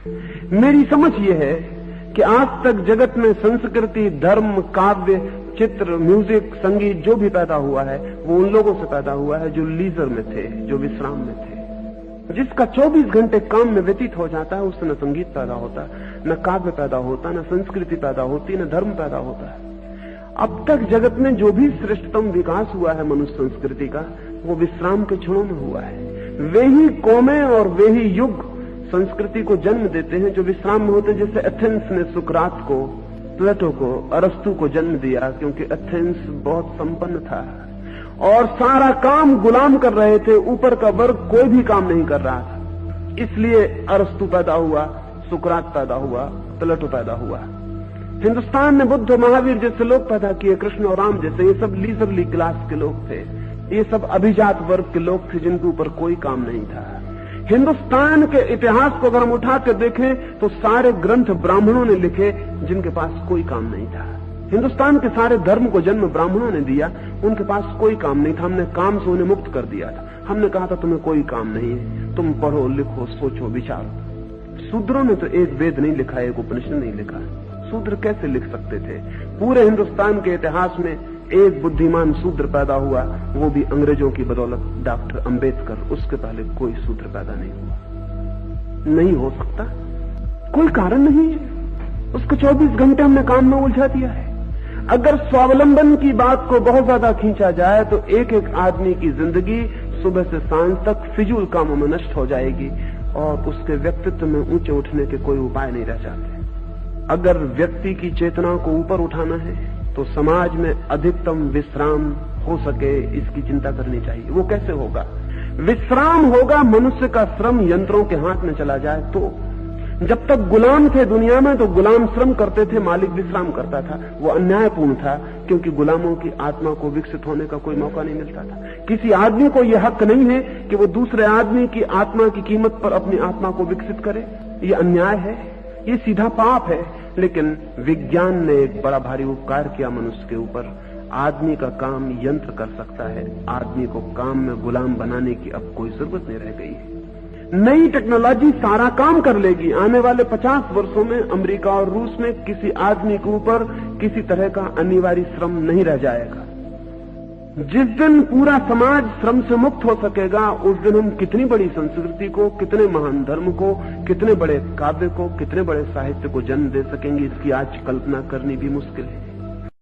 मेरी समझ यह है कि आज तक जगत में संस्कृति, धर्म, काव्य, चित्र, म्यूजिक, संगीत जो भी पैदा हुआ है वो उन लोगों से पैदा हुआ है जो लीजर में थे, जो विश्राम में थे। जिसका 24 घंटे काम में व्यतीत हो जाता है उससे न संगीत पैदा होता, न काव्य पैदा होता, न संस्कृति पैदा होती, न धर्म पैदा होता है। अब तक जगत में जो भी श्रेष्ठतम विकास हुआ है मनुष्य संस्कृति का, वो विश्राम के क्षणों में हुआ है। वे ही कौमें और वे ही युग संस्कृति को जन्म देते हैं जो विश्राम में होते। जैसे एथेंस ने सुकरात को, प्लेटो को, अरस्तु को जन्म दिया, क्योंकि एथेंस बहुत संपन्न था और सारा काम गुलाम कर रहे थे, ऊपर का वर्ग कोई भी काम नहीं कर रहा था। इसलिए अरस्तु पैदा हुआ, सुकरात पैदा हुआ, प्लेटो पैदा हुआ। हिंदुस्तान ने बुद्ध, महावीर जैसे लोग पैदा किए, कृष्ण और राम जैसे। ये सब लीजरली क्लास के लोग थे, ये सब अभिजात वर्ग के लोग थे जिनके ऊपर कोई काम नहीं था। हिंदुस्तान के इतिहास को अगर हम उठा कर देखें तो सारे ग्रंथ ब्राह्मणों ने लिखे जिनके पास कोई काम नहीं था। हिंदुस्तान के सारे धर्म को जन्म ब्राह्मणों ने दिया, उनके पास कोई काम नहीं था। हमने काम से उन्हें मुक्त कर दिया था। हमने कहा था तुम्हें कोई काम नहीं है, तुम पढ़ो, लिखो, सोचो, विचारो। शूद्रों ने तो एक वेद नहीं लिखा, एक उपनिषद नहीं लिखा। शूद्र कैसे लिख सकते थे? पूरे हिंदुस्तान के इतिहास में एक बुद्धिमान शूद्र पैदा हुआ, वो भी अंग्रेजों की बदौलत, डॉक्टर अंबेडकर। उसके पहले कोई शूद्र पैदा नहीं हुआ। नहीं हो सकता, कोई कारण नहीं है। उसको 24 घंटे हमने काम में उलझा दिया है। अगर स्वावलंबन की बात को बहुत ज्यादा खींचा जाए तो एक एक आदमी की जिंदगी सुबह से सांझ तक फिजूल कामों में नष्ट हो जाएगी और उसके व्यक्तित्व में ऊंचे उठने के कोई उपाय नहीं रह जाते। अगर व्यक्ति की चेतना को ऊपर उठाना है तो समाज में अधिकतम विश्राम हो सके, इसकी चिंता करनी चाहिए। वो कैसे होगा? विश्राम होगा मनुष्य का श्रम यंत्रों के हाथ में चला जाए तो। जब तक गुलाम थे दुनिया में तो गुलाम श्रम करते थे, मालिक विश्राम करता था। वो अन्यायपूर्ण था, क्योंकि गुलामों की आत्मा को विकसित होने का कोई मौका नहीं मिलता था। किसी आदमी को यह हक नहीं है कि वो दूसरे आदमी की आत्मा की कीमत पर अपनी आत्मा को विकसित करे। ये अन्याय है, ये सीधा पाप है। लेकिन विज्ञान ने एक बड़ा भारी उपकार किया मनुष्य के ऊपर। आदमी का काम यंत्र कर सकता है। आदमी को काम में गुलाम बनाने की अब कोई जरूरत नहीं रह गई है। नई टेक्नोलॉजी सारा काम कर लेगी। आने वाले 50 वर्षों में अमेरिका और रूस में किसी आदमी के ऊपर किसी तरह का अनिवार्य श्रम नहीं रह जाएगा। जिस दिन पूरा समाज श्रम से मुक्त हो सकेगा, उस दिन हम कितनी बड़ी संस्कृति को, कितने महान धर्म को, कितने बड़े काव्य को, कितने बड़े साहित्य को जन्म दे सकेंगे, इसकी आज कल्पना करनी भी मुश्किल है।